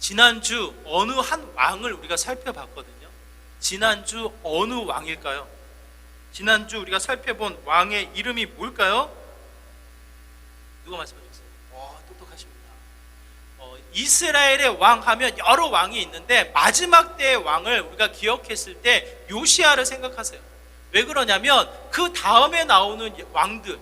지난주 어느 한 왕을 우리가 살펴봤거든요. 지난주 어느 왕일까요? 지난주 우리가 살펴본 왕의 이름이 뭘까요? 누가 말씀해 주세요? 똑똑하십니다. 이스라엘의 왕 하면 여러 왕이 있는데 마지막 때의 왕을 우리가 기억했을 때 요시야를 생각하세요. 왜 그러냐면 그 다음에 나오는 왕들,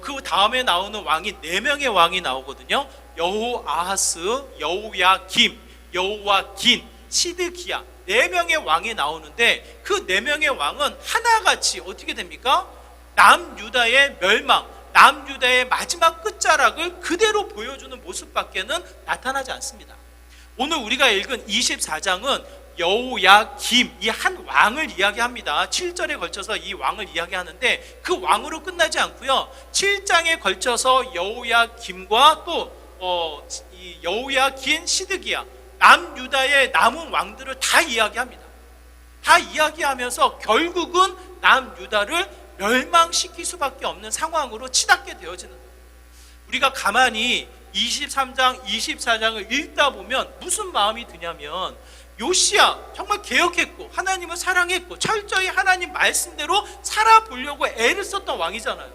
그 다음에 나오는 왕이 4명의 왕이 나오거든요. 여호아하스, 여호야김, 여호와긴, 시드기야 4명의 왕이 나오는데 그 4명의 왕은 하나같이 어떻게 됩니까? 남유다의 멸망, 남유다의 마지막 끝자락을 그대로 보여주는 모습밖에는 나타나지 않습니다. 오늘 우리가 읽은 24장은 여호야김, 이 한 왕을 이야기합니다. 7절에 걸쳐서 이 왕을 이야기하는데 그 왕으로 끝나지 않고요, 7장에 걸쳐서 여호야김과 또 이 여호야긴, 시드기야, 남유다의 남은 왕들을 다 이야기합니다. 다 이야기하면서 결국은 남유다를 멸망시킬 수밖에 없는 상황으로 치닫게 되어지는 거예요. 우리가 가만히 23장, 24장을 읽다 보면 무슨 마음이 드냐면, 요시야 정말 개혁했고 하나님을 사랑했고 철저히 하나님 말씀대로 살아보려고 애를 썼던 왕이잖아요.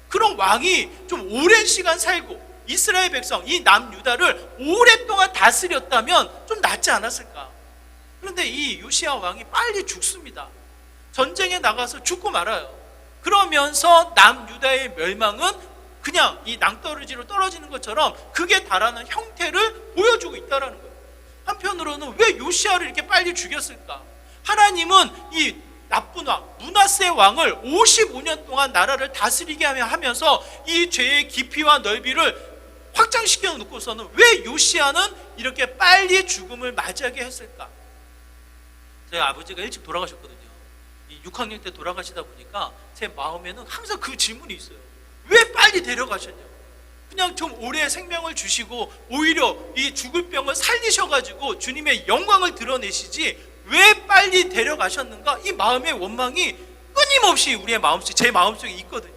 그런 왕이 좀 오랜 시간 살고 이스라엘 백성, 이 남유다를 오랫동안 다스렸다면 좀 낫지 않았을까? 그런데 이 요시야 왕이 빨리 죽습니다. 전쟁에 나가서 죽고 말아요. 그러면서 남유다의 멸망은 그냥 이 낭떠러지로 떨어지는 것처럼 극에 달하는 형태를 보여주고 있다는 거예요. 한편으로는 왜 요시야를 이렇게 빨리 죽였을까? 하나님은 이 나쁜 왕, 므낫세 왕을 55년 동안 나라를 다스리게 하면서 이 죄의 깊이와 넓이를 확장시켜 놓고서는 왜 요시야는 이렇게 빨리 죽음을 맞이하게 했을까? 저희 아버지가 일찍 돌아가셨거든요. 6학년 때 돌아가시다 보니까 제 마음에는 항상 그 질문이 있어요. 왜 빨리 데려가셨냐고. 그냥 좀 오래 생명을 주시고 오히려 이 죽을 병을 살리셔가지고 주님의 영광을 드러내시지 왜 빨리 데려가셨는가? 이 마음의 원망이 끊임없이 우리의 마음속, 제 마음속에 있거든요.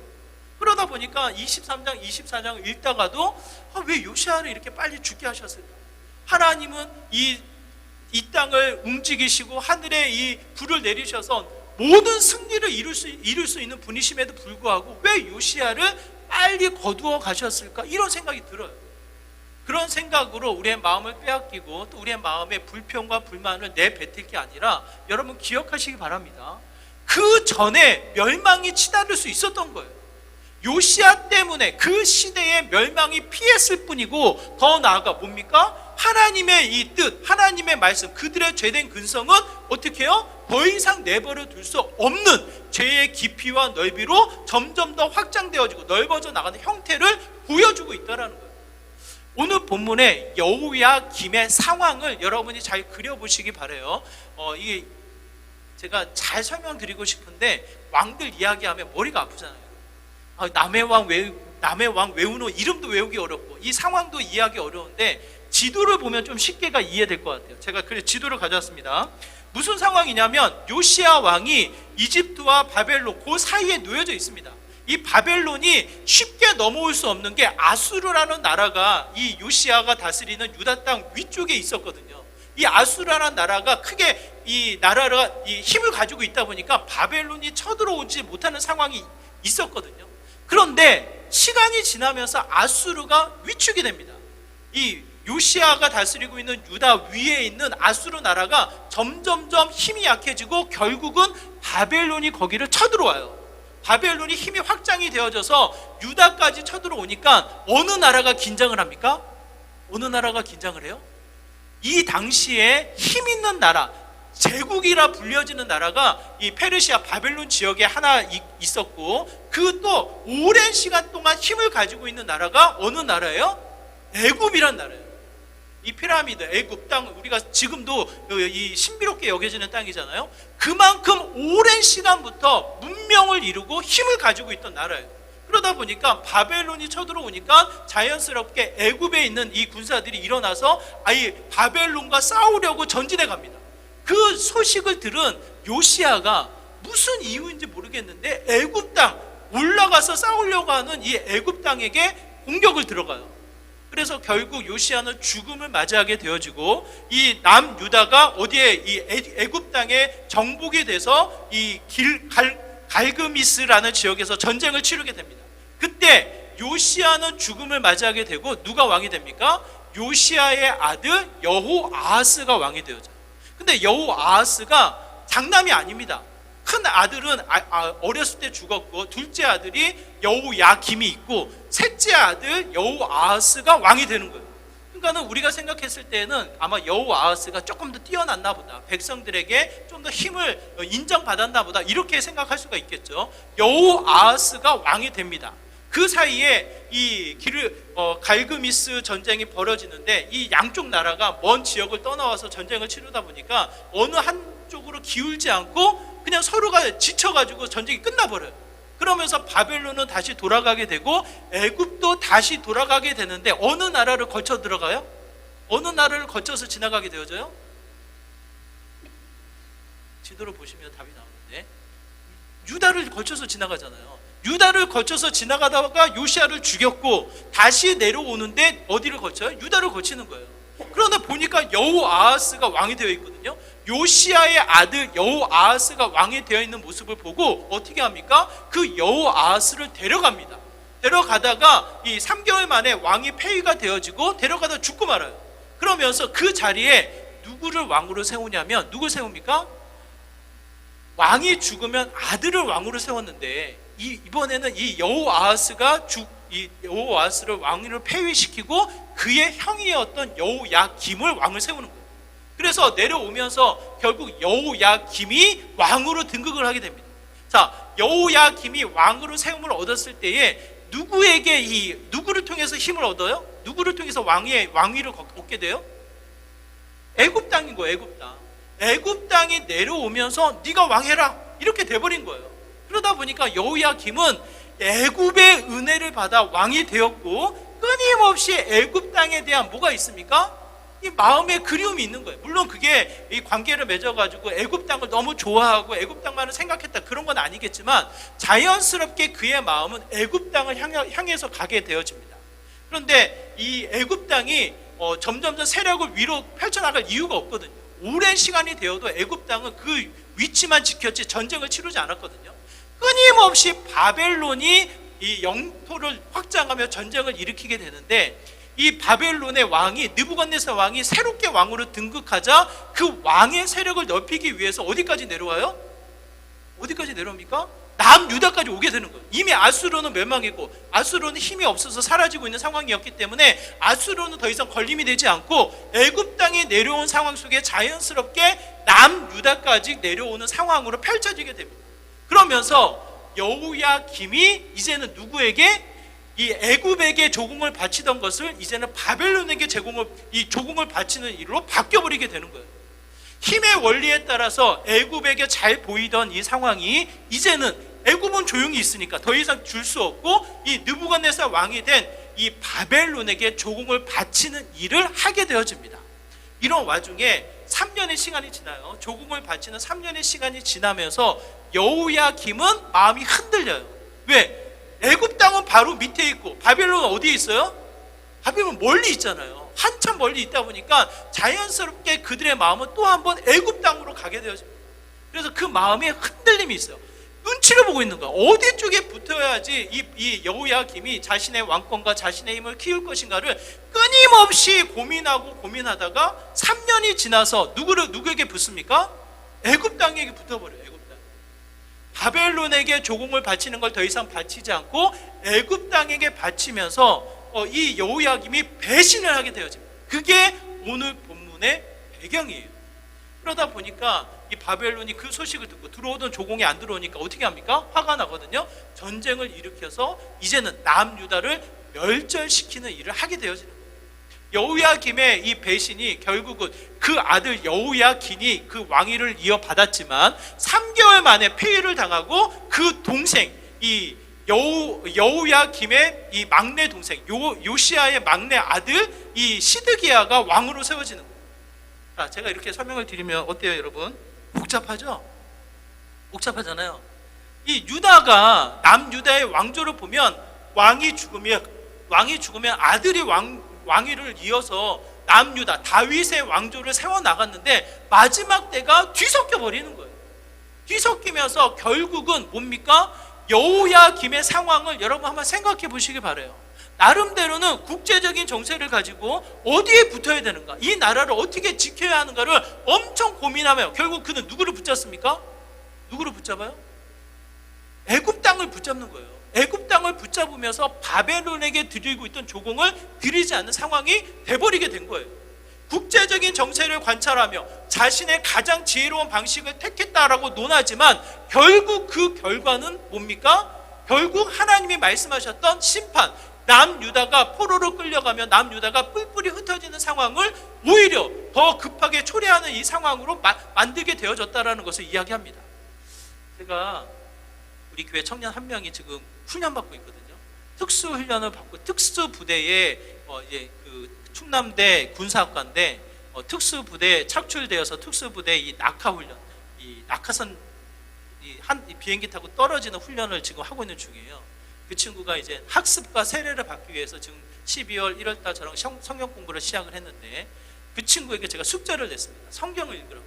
그러다 보니까 23장, 24장을 읽다가도 왜 요시야를 이렇게 빨리 죽게 하셨을까? 하나님은 이 땅을 움직이시고 하늘에 이 불을 내리셔서 모든 승리를 이룰 수 있는 분이심에도 불구하고 왜 요시야를 빨리 거두어 가셨을까? 이런 생각이 들어요. 그런 생각으로 우리의 마음을 빼앗기고 또 우리의 마음의 불평과 불만을 내뱉을 게 아니라 여러분 기억하시기 바랍니다. 그 전에 멸망이 치달을 수 있었던 거예요. 요시야 때문에 그 시대의 멸망이 피했을 뿐이고, 더 나아가 뭡니까? 하나님의 이 뜻, 하나님의 말씀, 그들의 죄된 근성은 어떻게 해요? 더 이상 내버려 둘 수 없는 죄의 깊이와 넓이로 점점 더 확장되어지고 넓어져 나가는 형태를 보여주고 있다는 거예요. 오늘 본문의 여호야김의 상황을 여러분이 잘 그려보시기 바라요. 이게 제가 잘 설명드리고 싶은데 왕들 이야기하면 머리가 아프잖아요. 남의 왕 외우는 이름도 외우기 어렵고 이 상황도 이해하기 어려운데 지도를 보면 좀 쉽게가 이해될 것 같아요. 제가 그래서 지도를 가져왔습니다. 무슨 상황이냐면 요시야 왕이 이집트와 바벨론 그 사이에 놓여져 있습니다. 이 바벨론이 쉽게 넘어올 수 없는 게 아수르라는 나라가 이 요시야가 다스리는 유다 땅 위쪽에 있었거든요. 이 아수르라는 나라가 크게 이 나라가 이 힘을 가지고 있다 보니까 바벨론이 쳐들어오지 못하는 상황이 있었거든요. 그런데 시간이 지나면서 아수르가 위축이 됩니다. 이 요시야가 다스리고 있는 유다 위에 있는 아수르 나라가 점점점 힘이 약해지고 결국은 바벨론이 거기를 쳐들어와요. 바벨론이 힘이 확장이 되어져서 유다까지 쳐들어오니까 어느 나라가 긴장을 합니까? 어느 나라가 긴장을 해요? 이 당시에 힘 있는 나라, 제국이라 불려지는 나라가 이 페르시아 바벨론 지역에 하나 있었고, 그 또 오랜 시간 동안 힘을 가지고 있는 나라가 어느 나라예요? 애굽이란 나라예요. 이 피라미드, 애굽 땅, 우리가 지금도 이 신비롭게 여겨지는 땅이잖아요. 그만큼 오랜 시간부터 문명을 이루고 힘을 가지고 있던 나라예요. 그러다 보니까 바벨론이 쳐들어오니까 자연스럽게 애굽에 있는 이 군사들이 일어나서 아예 바벨론과 싸우려고 전진해 갑니다. 그 소식을 들은 요시야가 무슨 이유인지 모르겠는데 애굽 땅 올라가서 싸우려고 하는 이 애굽 땅에게 공격을 들어가요. 그래서 결국 요시야는 죽음을 맞이하게 되어지고 이 남유다가 어디에 이 애굽 땅에 정복이 돼서 이 갈그미스라는 지역에서 전쟁을 치르게 됩니다. 그때 요시야는 죽음을 맞이하게 되고 누가 왕이 됩니까? 요시야의 아들 여호아하스가 왕이 되어져요. 근데 여호아하스가 장남이 아닙니다. 큰 아들은 어렸을 때 죽었고 둘째 아들이 여호야김이 있고 셋째 아들 여호아하스가 왕이 되는 거예요. 그러니까는 우리가 생각했을 때는 아마 여호아하스가 조금 더 뛰어났나 보다, 백성들에게 좀 더 힘을 인정받았나 보다, 이렇게 생각할 수가 있겠죠. 여호아하스가 왕이 됩니다. 그 사이에 이 갈그미스 전쟁이 벌어지는데 이 양쪽 나라가 먼 지역을 떠나와서 전쟁을 치르다 보니까 어느 한쪽으로 기울지 않고 그냥 서로가 지쳐가지고 전쟁이 끝나버려요. 그러면서 바벨론은 다시 돌아가게 되고 애굽도 다시 돌아가게 되는데 어느 나라를 거쳐 들어가요? 어느 나라를 거쳐서 지나가게 되어져요? 지도로 보시면 답이 나오는데 유다를 거쳐서 지나가잖아요. 유다를 거쳐서 지나가다가 요시야를 죽였고 다시 내려오는데 어디를 거쳐요? 유다를 거치는 거예요. 그런데 보니까 여호아하스가 왕이 되어 있거든요. 요시야의 아들 여호아하스가 왕이 되어 있는 모습을 보고 어떻게 합니까? 그 여호아하스를 데려갑니다. 데려가다가 이 3개월 만에 왕이 폐위가 되어지고 데려가다 죽고 말아요. 그러면서 그 자리에 누구를 왕으로 세우냐면 누굴 세웁니까? 왕이 죽으면 아들을 왕으로 세웠는데 이번에는 이 여호아하스를 왕위를 폐위시키고 그의 형이었던 여호야김을 왕을 세우는 거예요. 그래서 내려오면서 결국 여호야김이 왕으로 등극을 하게 됩니다. 자, 여호야김이 왕으로 세움을 얻었을 때에 누구를 통해서 힘을 얻어요? 누구를 통해서 왕위를 얻게 돼요? 애굽 땅인 거예요. 애굽 땅. 애굽 땅이 내려오면서 네가 왕해라 이렇게 돼버린 거예요. 그러다 보니까 여호야김은 애굽의 은혜를 받아 왕이 되었고 끊임없이 애굽 땅에 대한 뭐가 있습니까? 이 마음의 그리움이 있는 거예요. 물론 그게 이 관계를 맺어가지고 애굽 땅을 너무 좋아하고 애굽 땅만을 생각했다 그런 건 아니겠지만 자연스럽게 그의 마음은 애굽 땅을 향해서 가게 되어집니다. 그런데 이 애굽 땅이 점점 세력을 위로 펼쳐나갈 이유가 없거든요. 오랜 시간이 되어도 애굽 땅은 그 위치만 지켰지 전쟁을 치르지 않았거든요. 끊임없이 바벨론이 이 영토를 확장하며 전쟁을 일으키게 되는데 이 바벨론의 왕이 느부갓네살 왕이 새롭게 왕으로 등극하자 그 왕의 세력을 넓히기 위해서 어디까지 내려와요? 어디까지 내려옵니까? 남유다까지 오게 되는 거예요. 이미 아수르는 멸망했고 아수르는 힘이 없어서 사라지고 있는 상황이었기 때문에 아수르는 더 이상 걸림이 되지 않고 애굽 땅에 내려온 상황 속에 자연스럽게 남유다까지 내려오는 상황으로 펼쳐지게 됩니다. 그러면서 여호야김이 이제는 누구에게? 이 애굽에게 조공을 바치던 것을 이제는 바벨론에게 조공을 바치는 일로 바뀌어버리게 되는 거예요. 힘의 원리에 따라서 애굽에게 잘 보이던 이 상황이 이제는 애굽은 조용히 있으니까 더 이상 줄 수 없고 이 느부갓네살 왕이 된 이 바벨론에게 조공을 바치는 일을 하게 되어집니다. 이런 와중에 3년의 시간이 지나요. 조공을 바치는 3년의 시간이 지나면서 여호야김은 마음이 흔들려요. 왜? 애굽 땅은 바로 밑에 있고 바벨론은 어디에 있어요? 바벨론 멀리 있잖아요. 한참 멀리 있다 보니까 자연스럽게 그들의 마음은 또 한 번 애굽 땅으로 가게 되어집니다. 그래서 그 마음에 흔들림이 있어요. 눈치를 보고 있는 거야. 어디 쪽에 붙어야지 이 여호야김이 자신의 왕권과 자신의 힘을 키울 것인가를 끊임없이 고민하다가 3년이 지나서 누구에게 붙습니까? 애굽 땅에게 붙어버려요. 애굽 땅. 바벨론에게 조공을 바치는 걸 더 이상 바치지 않고 애굽 땅에게 바치면서 이 여호야김이 배신을 하게 되어집니다. 그게 오늘 본문의 배경이에요. 그러다 보니까 이 바벨론이 그 소식을 듣고 들어오던 조공이 안 들어오니까 어떻게 합니까? 화가 나거든요. 전쟁을 일으켜서 이제는 남유다를 멸절시키는 일을 하게 되어지는 거예요. 여호야김의 이 배신이 결국은 그 아들 여호야긴이 그 왕위를 이어받았지만 3개월 만에 폐위를 당하고 그 동생 이 여호야김의 이 막내 동생 요시야의 막내 아들 이 시드기야가 왕으로 세워지는 거예요. 자, 제가 이렇게 설명을 드리면 어때요, 여러분? 복잡하죠? 복잡하잖아요. 이 유다가 남유다의 왕조를 보면 왕이 죽으면 아들이 왕위를 이어서 남유다 다윗의 왕조를 세워나갔는데 마지막 때가 뒤섞여 버리는 거예요. 뒤섞이면서 결국은 뭡니까? 여호야김의 상황을 여러분 한번 생각해 보시기 바라요. 나름대로는 국제적인 정세를 가지고 어디에 붙어야 되는가, 이 나라를 어떻게 지켜야 하는가를 엄청 고민하며 결국 그는 누구를 붙잡습니까? 누구를 붙잡아요? 애굽 땅을 붙잡는 거예요. 애굽 땅을 붙잡으면서 바벨론에게 드리고 있던 조공을 드리지 않는 상황이 돼버리게 된 거예요. 국제적인 정세를 관찰하며 자신의 가장 지혜로운 방식을 택했다라고 논하지만 결국 그 결과는 뭡니까? 결국 하나님이 말씀하셨던 심판, 남유다가 포로로 끌려가며 남유다가 뿔뿔이 흩어지는 상황을 오히려 더 급하게 초래하는 이 상황으로 만들게 되어졌다는 것을 이야기합니다. 제가 우리 교회 청년 한 명이 지금 훈련받고 있거든요. 특수훈련을 받고 특수부대에 이제 그 충남대 군사학과인데 특수부대에 착출되어서 특수부대 이 낙하훈련, 이 낙하선 이 비행기 타고 떨어지는 훈련을 지금 하고 있는 중이에요. 그 친구가 이제 학습과 세례를 받기 위해서 지금 12월 1월달 저랑 성경 공부를 시작을 했는데 그 친구에게 제가 숙제를 냈습니다. 성경을 읽으라고.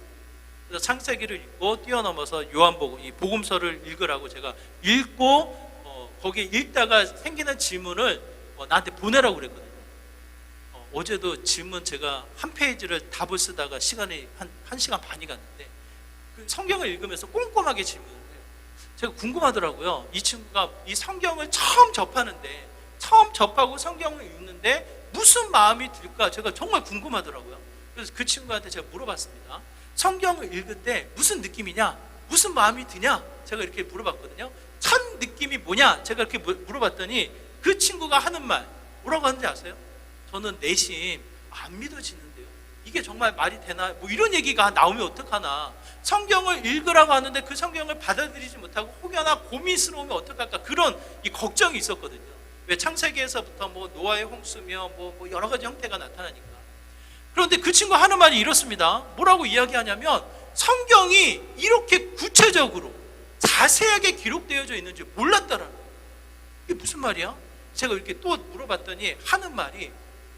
그래서 창세기를 읽고 뛰어넘어서 요한복음, 이 복음서를 읽으라고 제가 읽고 거기에 읽다가 생기는 질문을 나한테 보내라고 그랬거든요. 어제도 질문 제가 한 페이지를 답을 쓰다가 시간이 한 시간 반이 갔는데 그 성경을 읽으면서 꼼꼼하게 질문을 해요. 제가 궁금하더라고요. 이 친구가 이 성경을 처음 접하는데, 처음 접하고 성경을 읽는데 무슨 마음이 들까 제가 정말 궁금하더라고요. 그래서 그 친구한테 제가 물어봤습니다. 성경을 읽을 때 무슨 느낌이냐? 무슨 마음이 드냐? 제가 이렇게 물어봤거든요. 첫 느낌이 뭐냐? 제가 이렇게 물어봤더니 그 친구가 하는 말 뭐라고 하는지 아세요? 저는 내심 안 믿어지는데요. 이게 정말 말이 되나? 뭐 이런 얘기가 나오면 어떡하나? 성경을 읽으라고 하는데 그 성경을 받아들이지 못하고 혹여나 고민스러우면 어떡할까? 그런 이 걱정이 있었거든요. 왜? 창세기에서부터 뭐 노아의 홍수며 뭐 여러 가지 형태가 나타나니까. 그런데 그 친구가 하는 말이 이렇습니다. 뭐라고 이야기하냐면 성경이 이렇게 구체적으로 자세하게 기록되어져 있는지 몰랐다라는 거예요. 이게 무슨 말이야? 제가 이렇게 또 물어봤더니 하는 말이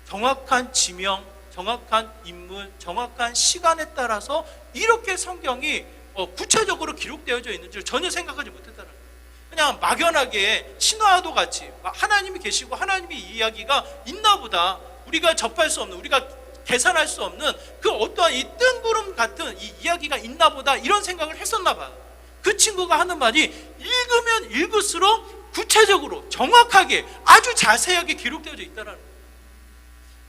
정확한 지명, 정확한 인물, 정확한 시간에 따라서 이렇게 성경이 구체적으로 기록되어져 있는 줄 전혀 생각하지 못했다는 거예요. 그냥 막연하게 신화도 같이 하나님이 계시고 하나님의 이야기가 있나 보다, 우리가 접할 수 없는, 우리가 계산할 수 없는 그 어떠한 이 뜬구름 같은 이 이야기가 있나 보다, 이런 생각을 했었나 봐요. 그 친구가 하는 말이 읽으면 읽을수록 구체적으로 정확하게 아주 자세하게 기록되어져 있다는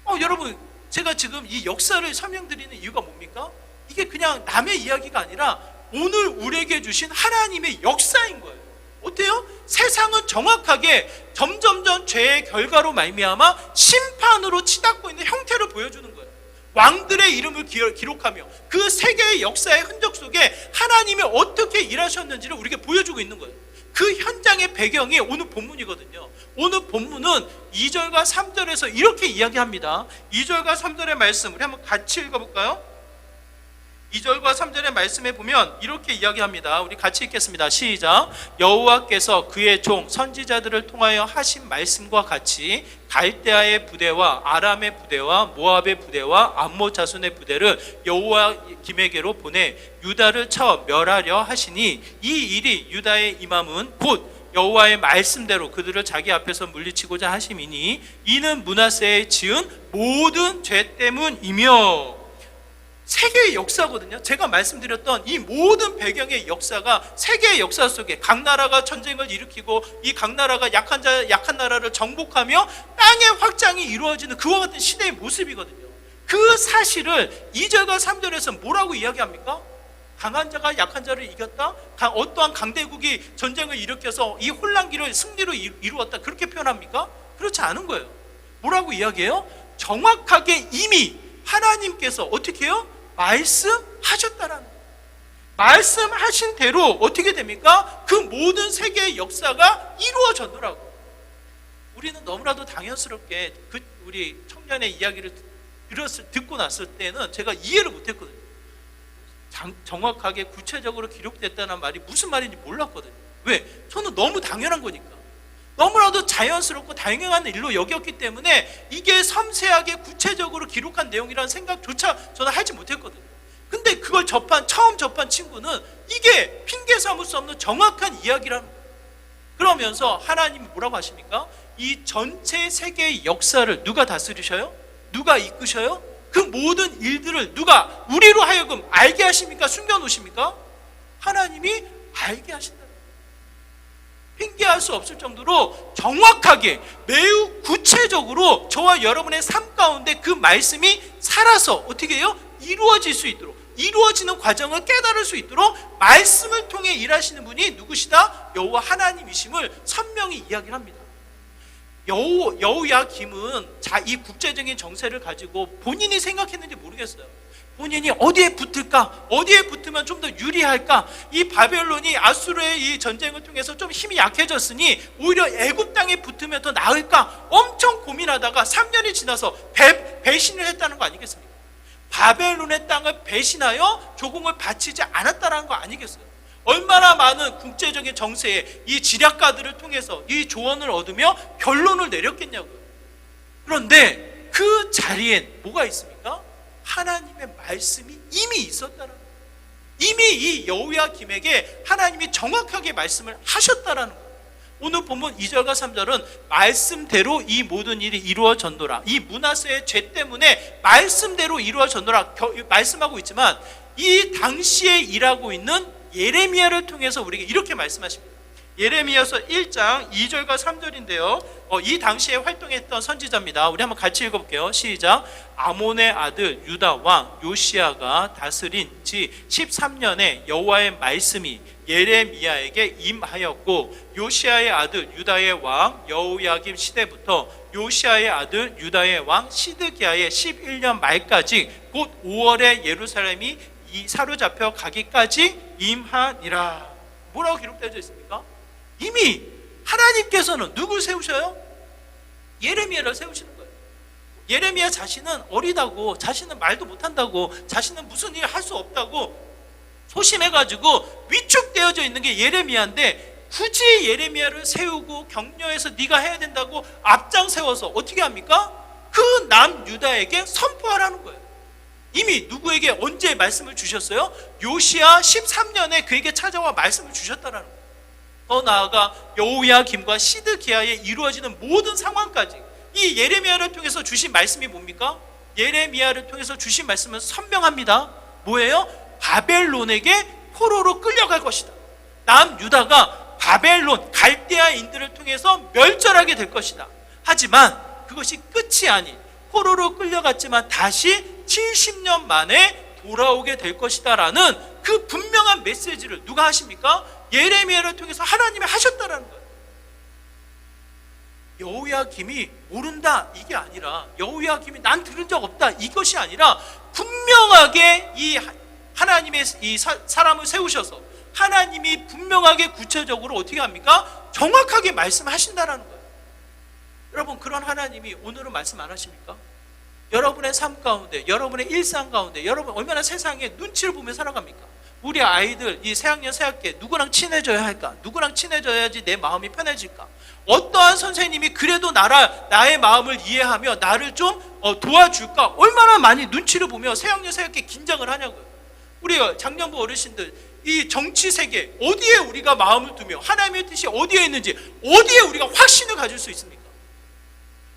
거예요. 여러분, 제가 지금 이 역사를 설명드리는 이유가 뭡니까? 이게 그냥 남의 이야기가 아니라 오늘 우리에게 주신 하나님의 역사인 거예요. 어때요? 세상은 정확하게 점점점 죄의 결과로 말미암아 심판으로 치닫고 있는 형태를 보여주는 거예요. 왕들의 이름을 기록하며 그 세계의 역사의 흔적 속에 하나님이 어떻게 일하셨는지를 우리에게 보여주고 있는 거예요. 그 현장의 배경이 오늘 본문이거든요. 오늘 본문은 2절과 3절에서 이렇게 이야기합니다. 2절과 3절의 말씀 우리 한번 같이 읽어볼까요? 2절과 3절의 말씀에 보면 이렇게 이야기합니다. 우리 같이 읽겠습니다. 시작. 여호와께서 그의 종 선지자들을 통하여 하신 말씀과 같이 갈대아의 부대와 아람의 부대와 모압의 부대와 암몬 자손의 부대를 여호와김에게로 보내 유다를 쳐 멸하려 하시니 이 일이 유다의 임함은 곧 여호와의 말씀대로 그들을 자기 앞에서 물리치고자 하심이니 이는 므낫세의 지은 모든 죄 때문이며. 세계의 역사거든요. 제가 말씀드렸던 이 모든 배경의 역사가 세계의 역사 속에 각 나라가 전쟁을 일으키고 이 각 나라가 약한 나라를 정복하며 땅의 확장이 이루어지는 그와 같은 시대의 모습이거든요. 그 사실을 2절과 3절에서 뭐라고 이야기합니까? 강한 자가 약한 자를 이겼다? 어떠한 강대국이 전쟁을 일으켜서 이 혼란기를 승리로 이루었다, 그렇게 표현합니까? 그렇지 않은 거예요. 뭐라고 이야기해요? 정확하게 이미 하나님께서 어떻게 해요? 말씀하셨다라는 거예요. 말씀하신 대로 어떻게 됩니까? 그 모든 세계의 역사가 이루어졌더라고. 우리는 너무나도 당연스럽게 우리 청년의 이야기를 듣고 났을 때는 제가 이해를 못했거든요. 정확하게 구체적으로 기록됐다는 말이 무슨 말인지 몰랐거든요. 왜? 저는 너무 당연한 거니까. 너무나도 자연스럽고 당연한 일로 여겼기 때문에 이게 섬세하게 구체적으로 기록한 내용이라는 생각조차 저는 하지 못했거든요. 근데 그걸 처음 접한 친구는 이게 핑계 삼을 수 없는 정확한 이야기라는 거예요. 그러면서 하나님이 뭐라고 하십니까? 이 전체 세계의 역사를 누가 다스리셔요? 누가 이끄셔요? 그 모든 일들을 누가 우리로 하여금 알게 하십니까? 숨겨놓으십니까? 하나님이 알게 하신다. 핑계할 수 없을 정도로 정확하게 매우 구체적으로 저와 여러분의 삶 가운데 그 말씀이 살아서 어떻게 해요? 이루어질 수 있도록, 이루어지는 과정을 깨달을 수 있도록 말씀을 통해 일하시는 분이 누구시다? 여호와 하나님이심을 선명히 이야기를 합니다. 여호야김은 이 국제적인 정세를 가지고 본인이 생각했는지 모르겠어요. 본인이 어디에 붙을까? 어디에 붙으면 좀 더 유리할까? 이 바벨론이 아수르의 이 전쟁을 통해서 좀 힘이 약해졌으니 오히려 애굽 땅에 붙으면 더 나을까? 엄청 고민하다가 3년이 지나서 배신을 했다는 거 아니겠습니까? 바벨론의 땅을 배신하여 조공을 바치지 않았다는 거 아니겠어요? 얼마나 많은 국제적인 정세에 이 지략가들을 통해서 이 조언을 얻으며 결론을 내렸겠냐고요. 그런데 그 자리엔 뭐가 있습니까? 하나님의 말씀이 이미 있었다는 거예요. 이미 이 여호야김에게 하나님이 정확하게 말씀을 하셨다라는 거예요. 오늘 본문 2절과 3절은 말씀대로 이 모든 일이 이루어졌노라. 이 므낫세의 죄 때문에 말씀대로 이루어졌노라 말씀하고 있지만 이 당시에 일하고 있는 예레미야를 통해서 우리에게 이렇게 말씀하십니다. 예레미야서 1장 2절과 3절인데요. 이 당시에 활동했던 선지자입니다. 우리 한번 같이 읽어볼게요. 시작. 아몬의 아들 유다 왕 요시야가 다스린 지 13년에 여호와의 말씀이 예레미야에게 임하였고, 요시야의 아들 유다의 왕 여호야김 시대부터 요시야의 아들 유다의 왕 시드기야의 11년 말까지 곧 5월에 예루살렘이 사로잡혀 가기까지 임하니라. 뭐라고 기록되어 있습니까? 이미 하나님께서는 누굴 세우셔요? 예레미야를 세우시는 거예요. 예레미야 자신은 어리다고, 자신은 말도 못한다고, 자신은 무슨 일 할 수 없다고 소심해가지고 위축되어져 있는 게 예레미야인데, 굳이 예레미야를 세우고 격려해서 네가 해야 된다고 앞장 세워서 어떻게 합니까? 그 남유다에게 선포하라는 거예요. 이미 누구에게 언제 말씀을 주셨어요? 요시야 13년에 그에게 찾아와 말씀을 주셨다라는 거예요. 더 나아가 여호야김과 시드기야에 이루어지는 모든 상황까지 이 예레미야를 통해서 주신 말씀이 뭡니까? 예레미야를 통해서 주신 말씀은 선명합니다. 뭐예요? 바벨론에게 포로로 끌려갈 것이다. 남유다가 바벨론 갈대아인들을 통해서 멸절하게 될 것이다. 하지만 그것이 끝이 아닌, 포로로 끌려갔지만 다시 70년 만에 돌아오게 될 것이다 라는 그 분명한 메시지를 누가 하십니까? 예레미야를 통해서 하나님이 하셨다라는 거예요. 여호야김이 모른다 이게 아니라, 여호야김이 난 들은 적 없다 이것이 아니라, 분명하게 이 하나님의 이 사람을 세우셔서 하나님이 분명하게 구체적으로 어떻게 합니까? 정확하게 말씀하신다라는 거예요. 여러분, 그런 하나님이 오늘은 말씀 안 하십니까? 여러분의 삶 가운데, 여러분의 일상 가운데, 여러분 얼마나 세상에 눈치를 보며 살아갑니까? 우리 아이들 이 새학년 새학기 누구랑 친해져야 할까? 누구랑 친해져야지 내 마음이 편해질까? 어떠한 선생님이 그래도 나의 마음을 이해하며 나를 좀 도와줄까? 얼마나 많이 눈치를 보며 새학년 새학기 긴장을 하냐고요. 우리 장년부 어르신들, 이 정치 세계 어디에 우리가 마음을 두며 하나님의 뜻이 어디에 있는지 어디에 우리가 확신을 가질 수 있습니까?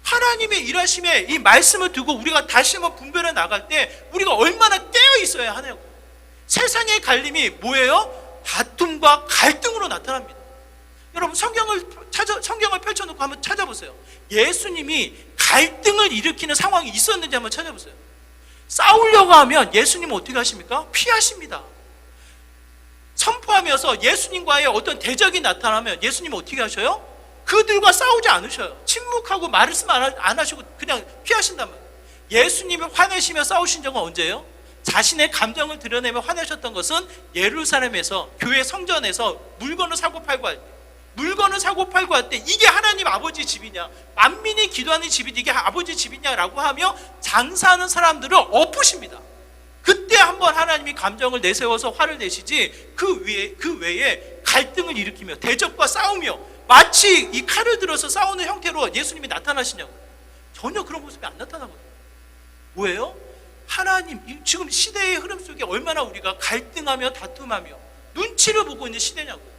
하나님의 일하심에 이 말씀을 두고 우리가 다시 한번 분별해 나갈 때 우리가 얼마나 깨어 있어야 하냐고. 세상의 갈림이 뭐예요? 다툼과 갈등으로 나타납니다. 여러분, 성경을 펼쳐놓고 한번 찾아보세요. 예수님이 갈등을 일으키는 상황이 있었는지 한번 찾아보세요. 싸우려고 하면 예수님은 어떻게 하십니까? 피하십니다. 선포하면서 예수님과의 어떤 대적이 나타나면 예수님은 어떻게 하셔요? 그들과 싸우지 않으셔요. 침묵하고 말씀 안 하시고 그냥 피하신단 말이에요. 예수님이 화내시며 싸우신 적은 언제예요? 자신의 감정을 드러내며 화내셨던 것은 예루살렘에서, 교회 성전에서 물건을 사고 팔고 할 때, 물건을 사고 팔고 할 때 이게 하나님 아버지 집이냐, 만민이 기도하는 집이지 이게 아버지 집이냐라고 하며 장사하는 사람들을 엎으십니다. 그때 한번 하나님이 감정을 내세워서 화를 내시지 그 외에 갈등을 일으키며 대적과 싸우며 마치 이 칼을 들어서 싸우는 형태로 예수님이 나타나시냐고. 전혀 그런 모습이 안 나타나거든요. 뭐예요? 하나님, 지금 시대의 흐름 속에 얼마나 우리가 갈등하며 다툼하며 눈치를 보고 있는 시대냐고요.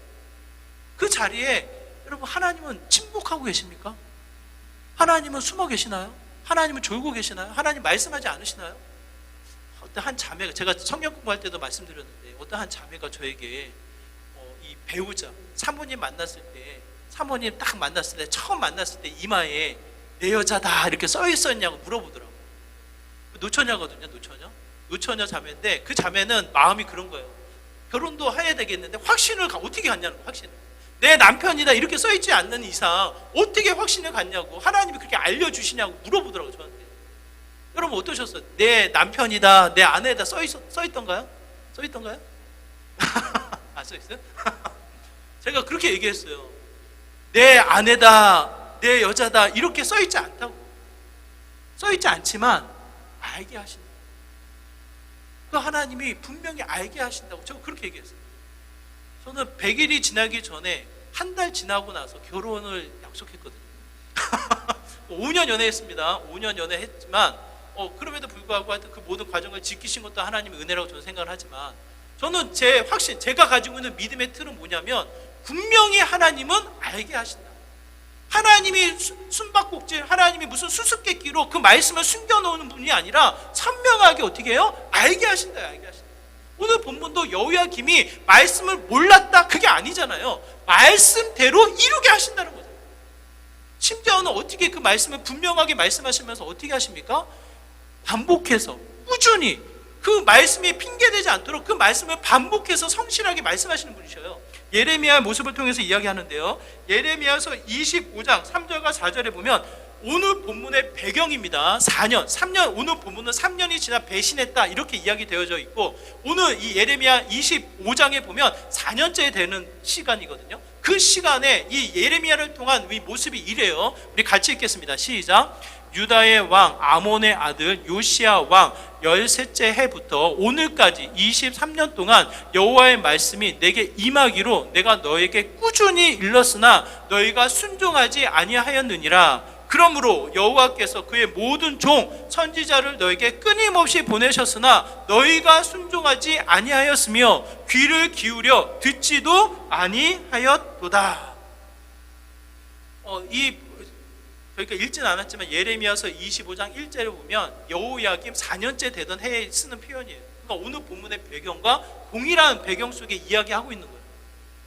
그 자리에 여러분, 하나님은 침묵하고 계십니까? 하나님은 숨어 계시나요? 하나님은 졸고 계시나요? 하나님 말씀하지 않으시나요? 어떤 한 자매가, 제가 성경 공부할 때도 말씀드렸는데, 어떤 한 자매가 저에게 이 배우자 사모님 만났을 때, 사모님 딱 만났을 때, 처음 만났을 때 이마에 내 여자다 이렇게 써 있었냐고 물어보더라고요. 노처녀거든요. 노처녀 자매인데, 그 자매는 마음이 그런 거예요. 결혼도 해야 되겠는데 확신을 어떻게 갖냐는 거예요. 확신을. 내 남편이다 이렇게 써 있지 않는 이상 어떻게 확신을 갖냐고, 하나님이 그렇게 알려주시냐고 물어보더라고요, 저한테. 여러분 어떠셨어요? 내 남편이다, 내 아내다 써 있던가요? 써 있던가요? 안 써 있어요? 제가 그렇게 얘기했어요. 내 아내다, 내 여자다 이렇게 써 있지 않다고. 써 있지 않지만 알게 하신다. 그 하나님이 분명히 알게 하신다고 제가 그렇게 얘기했어요. 저는 100일이 지나기 전에 한 달 지나고 나서 결혼을 약속했거든요. 5년 연애했습니다. 5년 연애했지만 그럼에도 불구하고 하여튼 그 모든 과정을 지키신 것도 하나님의 은혜라고 저는 생각을 하지만, 저는 제 확신, 제가 가지고 있는 믿음의 틀은 뭐냐면, 분명히 하나님은 알게 하신다. 하나님이 숨바꼭질, 하나님이 무슨 수수께끼로 그 말씀을 숨겨놓는 분이 아니라 선명하게 어떻게 해요? 알게 하신다, 알게 하신다. 오늘 본문도 여호야김이 말씀을 몰랐다 그게 아니잖아요. 말씀대로 이루게 하신다는 거죠. 심지어는 어떻게 그 말씀을 분명하게 말씀하시면서 어떻게 하십니까? 반복해서 꾸준히 그 말씀이 핑계되지 않도록 그 말씀을 반복해서 성실하게 말씀하시는 분이셔요. 예레미야의 모습을 통해서 이야기하는데요, 예레미야서 25장 3절과 4절에 보면 오늘 본문의 배경입니다. 3년, 오늘 본문은 3년이 지나 배신했다 이렇게 이야기되어져 있고, 오늘 이 예레미야 25장에 보면 4년째 되는 시간이거든요. 그 시간에 이 예레미야를 통한 이 모습이 이래요. 우리 같이 읽겠습니다. 시작. 유다의 왕 아몬의 아들 요시야 왕 13째 해부터 오늘까지 23년 동안 여호와의 말씀이 내게 임하기로 내가 너에게 꾸준히 일렀으나 너희가 순종하지 아니하였느니라. 그러므로 여호와께서 그의 모든 종 선지자를 너에게 끊임없이 보내셨으나 너희가 순종하지 아니하였으며 귀를 기울여 듣지도 아니하였도다. 그러니까 읽지는 않았지만 예레미야서 25장 1절에 보면 여호야김 4년째 되던 해에 쓰는 표현이에요. 그러니까 오늘 본문의 배경과 동일한 배경 속에 이야기하고 있는 거예요.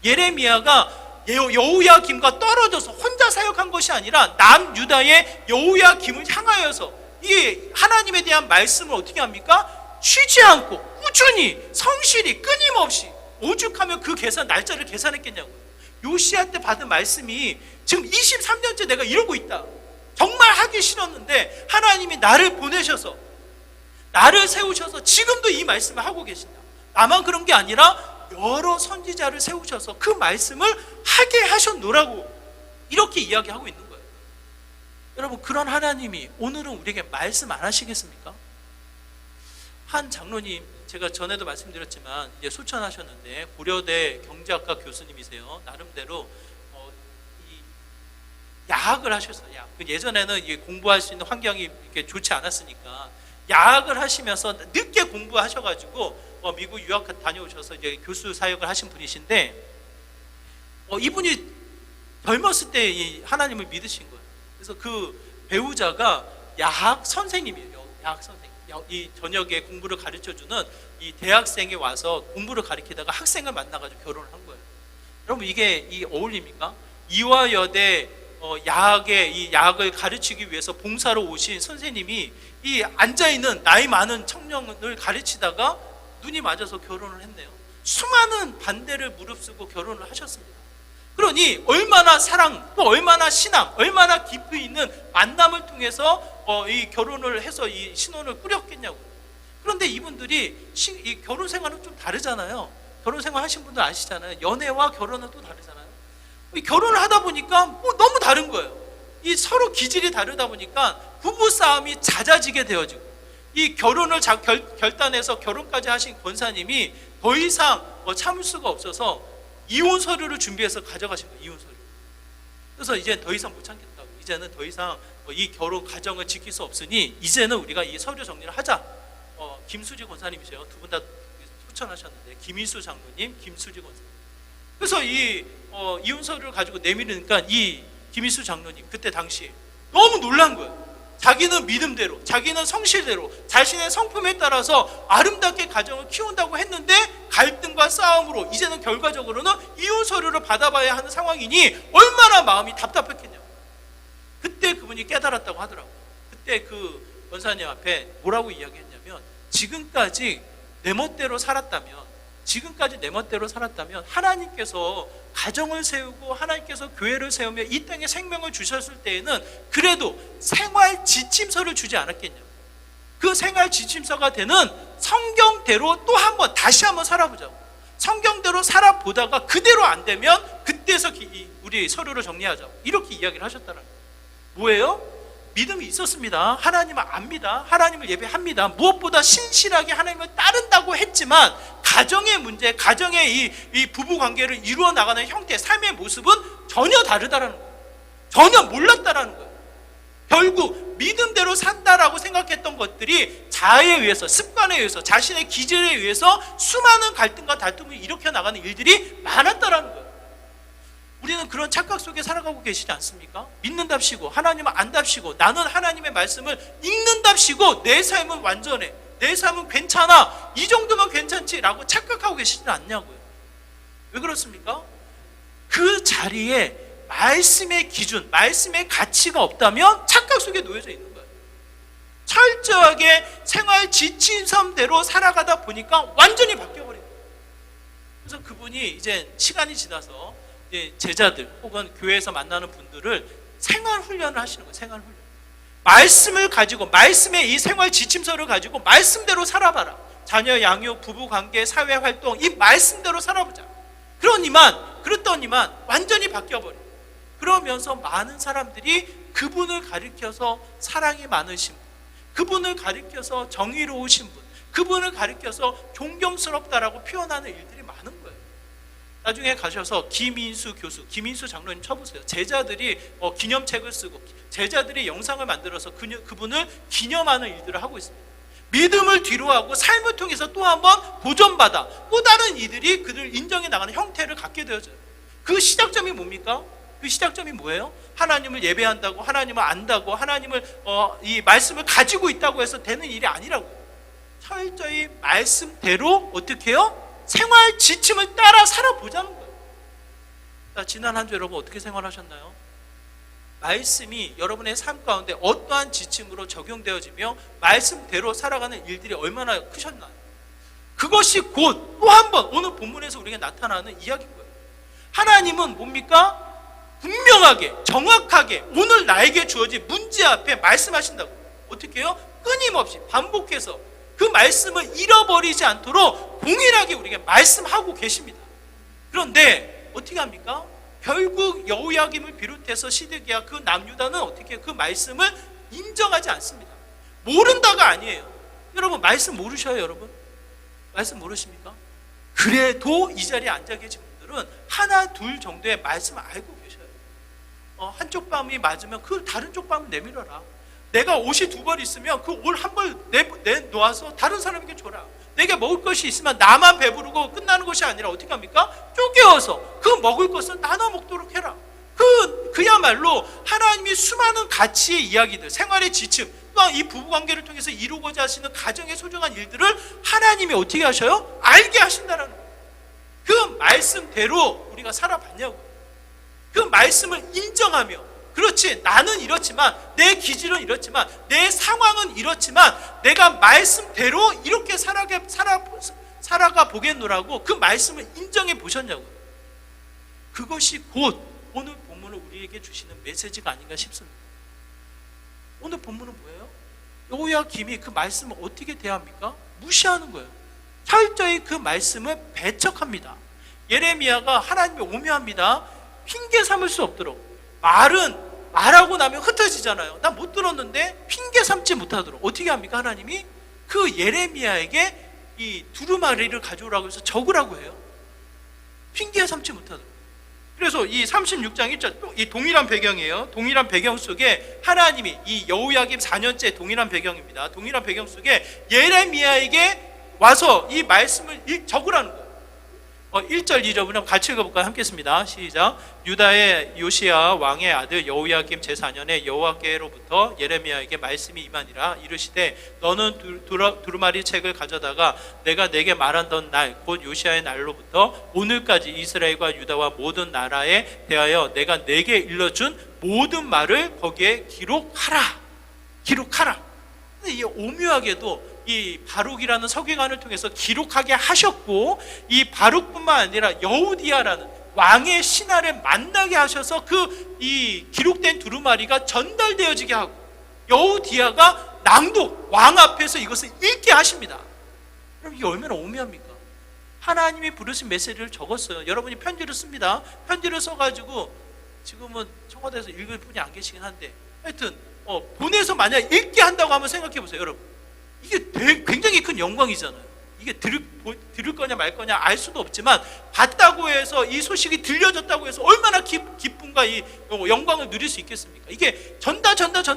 예레미야가 여호야김과 떨어져서 혼자 사역한 것이 아니라 남유다의 여호야김을 향하여서 이 하나님에 대한 말씀을 어떻게 합니까? 쉬지 않고 꾸준히 성실히 끊임없이, 오죽하면 그 날짜를 계산했겠냐고요. 요시야 때 받은 말씀이 지금 23년째 내가 이러고 있다. 정말 하기 싫었는데 하나님이 나를 보내셔서, 나를 세우셔서 지금도 이 말씀을 하고 계신다. 나만 그런 게 아니라 여러 선지자를 세우셔서 그 말씀을 하게 하셨노라고 이렇게 이야기하고 있는 거예요. 여러분, 그런 하나님이 오늘은 우리에게 말씀 안 하시겠습니까? 한 장로님, 제가 전에도 말씀드렸지만 이제 소천하셨는데 고려대 경제학과 교수님이세요. 나름대로 야학을 하셨어요. 예전에는 공부할 수 있는 환경이 이렇게 좋지 않았으니까 야학을 하시면서 늦게 공부하셔가지고 미국 유학 다녀오셔서 이제 교수 사역을 하신 분이신데, 이분이 젊었을 때 이 하나님을 믿으신 거예요. 그래서 그 배우자가 야학 선생님이에요. 야학 선생님. 이 저녁에 공부를 가르쳐주는 이 대학생이 와서 공부를 가르치다가 학생을 만나가지고 결혼을 한 거예요. 여러분, 이게 어울립니까? 이화여대 이 야학을 가르치기 위해서 봉사로 오신 선생님이 이 앉아있는 나이 많은 청년을 가르치다가 눈이 맞아서 결혼을 했네요. 수많은 반대를 무릅쓰고 결혼을 하셨습니다. 그러니 얼마나 사랑, 또 얼마나 신앙, 얼마나 깊이 있는 만남을 통해서 이 결혼을 해서 이 신혼을 꾸렸겠냐고요. 그런데 이분들이 이 결혼 생활은 좀 다르잖아요. 결혼 생활 하신 분들 아시잖아요. 연애와 결혼은 또 다르잖아요. 이 결혼을 하다 보니까 너무 다른 거예요. 이 서로 기질이 다르다 보니까 부부 싸움이 잦아지게 되어지고, 이 결혼을 결단해서 결혼까지 하신 권사님이 더 이상 참을 수가 없어서 이혼 서류를 준비해서 가져가신 거예요. 이혼 서류. 그래서 이제 더 이상 못 참겠다고. 이제는 더 이상 이 결혼 가정을 지킬 수 없으니 이제는 우리가 이 서류 정리를 하자. 김수지 권사님이세요. 두 분 다 추천하셨는데 김일수 장로님, 김수지 권사님. 그래서 이 이혼 서류를 가지고 내밀으니까 이 김일수 장로님 그때 당시 너무 놀란 거예요. 자기는 믿음대로, 자기는 성실대로, 자신의 성품에 따라서 아름답게 가정을 키운다고 했는데 갈등과 싸움으로 이제는 결과적으로는 이혼 서류를 받아봐야 하는 상황이니 얼마나 마음이 답답했겠냐고. 그때 그분이 깨달았다고 하더라고요. 그때 그 권사님 앞에 뭐라고 이야기했냐면, 지금까지 내 멋대로 살았다면 하나님께서 가정을 세우고 하나님께서 교회를 세우며 이 땅에 생명을 주셨을 때에는 그래도 생활 지침서를 주지 않았겠냐. 그 생활 지침서가 되는 성경대로 또 한번 다시 한번 살아보자고. 성경대로 살아보다가 그대로 안 되면 그때서 우리 서류를 정리하자고. 이렇게 이야기를 하셨다는 거예요. 뭐예요? 믿음이 있었습니다. 하나님을 압니다. 하나님을 예배합니다. 무엇보다 신실하게 하나님을 따른다고 했지만 가정의 문제, 가정의 이 부부 관계를 이루어 나가는 형태, 삶의 모습은 전혀 다르다라는 거예요. 전혀 몰랐다라는 거예요. 결국 믿음대로 산다라고 생각했던 것들이 자아에 의해서, 습관에 의해서, 자신의 기질에 의해서 수많은 갈등과 다툼을 일으켜 나가는 일들이 많았다라는 거예요. 우리는 그런 착각 속에 살아가고 계시지 않습니까? 믿는답시고 하나님을 안답시고 나는 하나님의 말씀을 읽는답시고 내 삶은 완전해, 내 삶은 괜찮아, 이 정도면 괜찮지라고 착각하고 계시지 않냐고요. 왜 그렇습니까? 그 자리에 말씀의 기준, 말씀의 가치가 없다면 착각 속에 놓여져 있는 거예요. 철저하게 생활 지침서대로 살아가다 보니까 완전히 바뀌어버린 거예요. 그래서 그분이 이제 시간이 지나서 제자들 혹은 교회에서 만나는 분들을 생활 훈련을 하시는 거예요. 생활 훈련. 말씀을 가지고, 말씀의 이 생활 지침서를 가지고 말씀대로 살아봐라. 자녀 양육, 부부 관계, 사회 활동, 이 말씀대로 살아보자. 그랬더니만 완전히 바뀌어버려. 그러면서 많은 사람들이 그분을 가리켜서 사랑이 많으신 분, 그분을 가리켜서 정의로우신 분, 그분을 가리켜서 존경스럽다라고 표현하는 일들이 많은 거예요. 나중에 가셔서 김인수 교수, 김인수 장로님 쳐보세요. 제자들이 기념책을 쓰고 제자들이 영상을 만들어서 그분을 기념하는 일들을 하고 있습니다. 믿음을 뒤로하고 삶을 통해서 또 한번 보존받아 또 다른 이들이 그들 인정해 나가는 형태를 갖게 되어져요. 그 시작점이 뭡니까? 그 시작점이 뭐예요? 하나님을 예배한다고, 하나님을 안다고, 하나님을 이 말씀을 가지고 있다고 해서 되는 일이 아니라고요. 철저히 말씀대로 어떻게 해요? 생활 지침을 따라 살아보자는 거예요. 지난 한 주 여러분 어떻게 생활하셨나요? 말씀이 여러분의 삶 가운데 어떠한 지침으로 적용되어지며 말씀대로 살아가는 일들이 얼마나 크셨나요? 그것이 곧 또 한 번 오늘 본문에서 우리에게 나타나는 이야기인 거예요. 하나님은 뭡니까? 분명하게, 정확하게 오늘 나에게 주어진 문제 앞에 말씀하신다고. 어떻게 해요? 끊임없이 반복해서 그 말씀을 잃어버리지 않도록 동일하게 우리에게 말씀하고 계십니다. 그런데 어떻게 합니까? 결국 여호야김을 비롯해서 시드기야 그 남유다는 어떻게 그 말씀을 인정하지 않습니다. 모른다가 아니에요. 여러분 말씀 모르셔요? 여러분 말씀 모르십니까? 그래도 이 자리에 앉아 계신 분들은 하나 둘 정도의 말씀을 알고 계셔요. 한쪽 뺨이 맞으면 그 다른 쪽 뺨을 내밀어라. 내가 옷이 2벌 있으면 그 옷 한 벌 내놓아서 다른 사람에게 줘라. 내게 먹을 것이 있으면 나만 배부르고 끝나는 것이 아니라 어떻게 합니까? 쪼개어서 그 먹을 것을 나눠 먹도록 해라. 그야말로 하나님이 수많은 가치의 이야기들, 생활의 지침, 또한 이 부부관계를 통해서 이루고자 하시는 가정의 소중한 일들을 하나님이 어떻게 하셔요? 알게 하신다는 거예요. 그 말씀대로 우리가 살아봤냐고요. 그 말씀을 인정하며, 그렇지, 나는 이렇지만, 내 기질은 이렇지만, 내 상황은 이렇지만 내가 말씀대로 이렇게 살아가 보겠노라고 그 말씀을 인정해 보셨냐고요. 그것이 곧 오늘 본문을 우리에게 주시는 메시지가 아닌가 싶습니다. 오늘 본문은 뭐예요? 여호야김이 그 말씀을 어떻게 대합니까? 무시하는 거예요. 철저히 그 말씀을 배척합니다. 예레미야가 하나님이 오묘합니다. 핑계 삼을 수 없도록, 말하고 나면 흩어지잖아요. 나 못 들었는데 핑계 삼지 못하도록 어떻게 합니까? 하나님이 그 예레미야에게 이 두루마리를 가져오라고 해서 적으라고 해요. 핑계 삼지 못하도록. 그래서 이 36장 1절 또 이 동일한 배경이에요. 동일한 배경 속에 하나님이 이 여호야김 4년째 동일한 배경입니다. 동일한 배경 속에 예레미야에게 와서 이 말씀을 적으라는 거예요. 1절 2절 우리 같이 읽어볼까요? 함께 했습니다. 시작. 유다의 요시야 왕의 아들 여호야김 제4년에 여호와께로부터 예레미야에게 말씀이 임하니라. 이르시되 너는 두루마리 책을 가져다가 내가 내게 말하던 날 곧 요시야의 날로부터 오늘까지 이스라엘과 유다와 모든 나라에 대하여 내가 내게 일러준 모든 말을 거기에 기록하라. 근데 이 오묘하게도 이 바룩이라는 서기관을 통해서 기록하게 하셨고, 이 바룩뿐만 아니라 여우디아라는 왕의 신하를 만나게 하셔서 이 기록된 두루마리가 전달되어지게 하고, 여우디아가 낭독, 왕 앞에서 이것을 읽게 하십니다. 그럼 이게 얼마나 오묘합니까? 하나님이 부르신 메시지를 적었어요. 여러분이 편지를 씁니다. 편지를 써가지고 지금은 청와대에서 읽을 분이 안 계시긴 한데, 하여튼 보내서 만약 읽게 한다고 한번 생각해 보세요, 여러분. 이게 굉장히 큰 영광이잖아요. 이게 들을 거냐 말 거냐 알 수도 없지만, 봤다고 해서 이 소식이 들려졌다고 해서 얼마나 기쁨과 이 영광을 누릴 수 있겠습니까? 이게 전달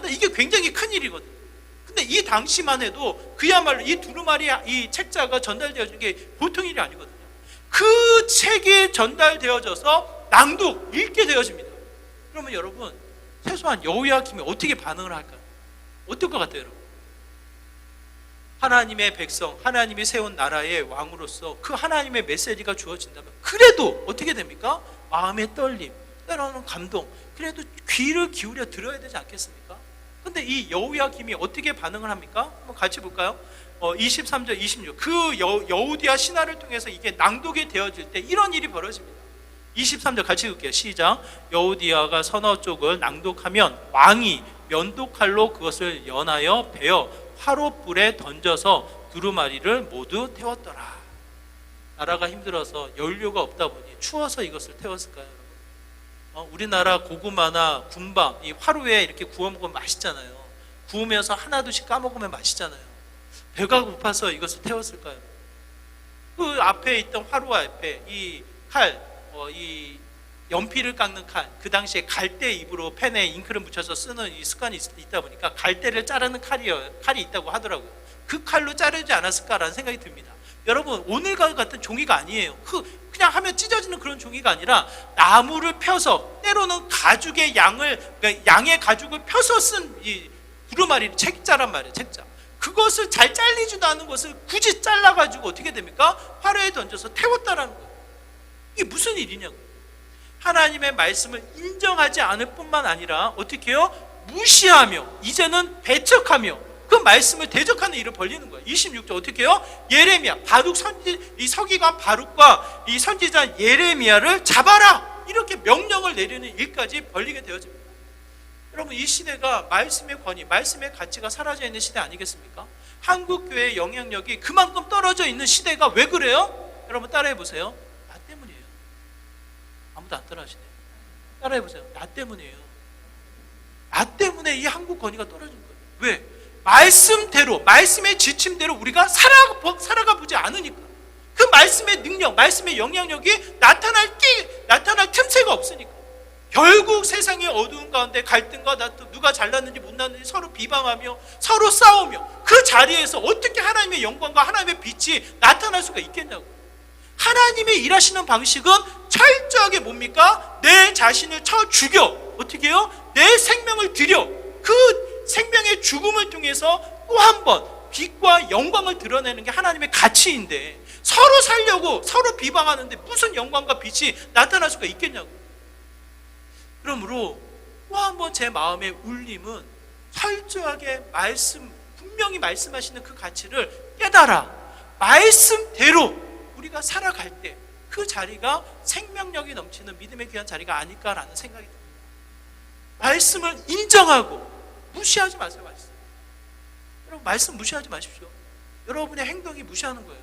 이게 굉장히 큰 일이거든요. 근데 이 당시만 해도 그야말로 이 두루마리 이 책자가 전달되어진 게 보통 일이 아니거든요. 그 책이 전달되어져서 낭독 읽게 되어집니다. 그러면 여러분, 최소한 여호야김이 어떻게 반응을 할까요? 어떨 것 같아요, 여러분? 하나님의 백성, 하나님이 세운 나라의 왕으로서 그 하나님의 메시지가 주어진다면, 그래도 어떻게 됩니까? 마음의 떨림, 때로는 감동, 그래도 귀를 기울여 들어야 되지 않겠습니까? 근데 이 여호야김이 어떻게 반응을 합니까? 한번 같이 볼까요? 23절 26, 그 여우디아 신하를 통해서 이게 낭독이 되어질 때 이런 일이 벌어집니다. 23절 같이 읽을게요. 시작. 여우디아가 서너 쪽을 낭독하면 왕이 면도칼로 그것을 연하여 베어 화롯불에 던져서 두루마리를 모두 태웠더라. 나라가 힘들어서 연료가 없다 보니 추워서 이것을 태웠을까요, 여러분? 우리나라 고구마나 군밤, 이 화로에 이렇게 구워 먹으면 맛있잖아요. 구우면서 하나둘씩 까먹으면 맛있잖아요. 배가 고파서 이것을 태웠을까요? 그 앞에 있던 화로 앞에 이 칼, 이 연필을 깎는 칼, 그 당시에 갈대 잎으로 펜에 잉크를 묻혀서 쓰는 이 습관이 있다 보니까 갈대를 자르는 칼이 있다고 하더라고요. 그 칼로 자르지 않았을까라는 생각이 듭니다. 여러분, 오늘과 같은 종이가 아니에요. 그냥 하면 찢어지는 그런 종이가 아니라 나무를 펴서, 때로는 가죽의 그러니까 양의 가죽을 펴서 쓴 이 두루마리 책자란 말이에요. 책자. 그것을 잘 잘리지도 않은 것을 굳이 잘라가지고 어떻게 됩니까? 화로에 던져서 태웠다라는 거예요. 이게 무슨 일이냐고요. 하나님의 말씀을 인정하지 않을 뿐만 아니라 어떻게 해요? 무시하며, 이제는 배척하며 그 말씀을 대적하는 일을 벌리는 거예요. 26절 어떻게 해요? 예레미야, 이 서기관 바룩과 이 선지자 예레미야를 잡아라, 이렇게 명령을 내리는 일까지 벌리게 되어집니다. 여러분, 이 시대가 말씀의 권위, 말씀의 가치가 사라져 있는 시대 아니겠습니까? 한국 교회의 영향력이 그만큼 떨어져 있는 시대가 왜 그래요? 여러분 따라해 보세요. 나 때문이에요. 아무도 안 따라하시네요. 따라해 보세요. 나 때문이에요. 나 때문에 이 한국 권위가 떨어진 거예요. 왜? 말씀대로, 말씀의 지침대로 우리가 살아가 보지 않으니까. 그 말씀의 능력, 말씀의 영향력이 나타날 틈새가 없으니까. 결국 세상의 어두운 가운데 갈등과 다툼, 누가 잘났는지 못났는지 서로 비방하며 서로 싸우며, 그 자리에서 어떻게 하나님의 영광과 하나님의 빛이 나타날 수가 있겠냐고. 하나님의 일하시는 방식은 철저하게 뭡니까? 내 자신을 쳐 죽여, 어떻게 해요? 내 생명을 드려, 그 생명의 죽음을 통해서 또 한 번 빛과 영광을 드러내는 게 하나님의 가치인데, 서로 살려고 서로 비방하는데 무슨 영광과 빛이 나타날 수가 있겠냐고. 그러므로 또 한 번 제 마음의 울림은 철저하게 분명히 말씀하시는 그 가치를 깨달아 말씀대로 우리가 살아갈 때 그 자리가 생명력이 넘치는 믿음의 귀한 자리가 아닐까라는 생각이 듭니다. 말씀을 인정하고 무시하지 마세요. 여러분, 말씀 무시하지 마십시오. 여러분의 행동이 무시하는 거예요.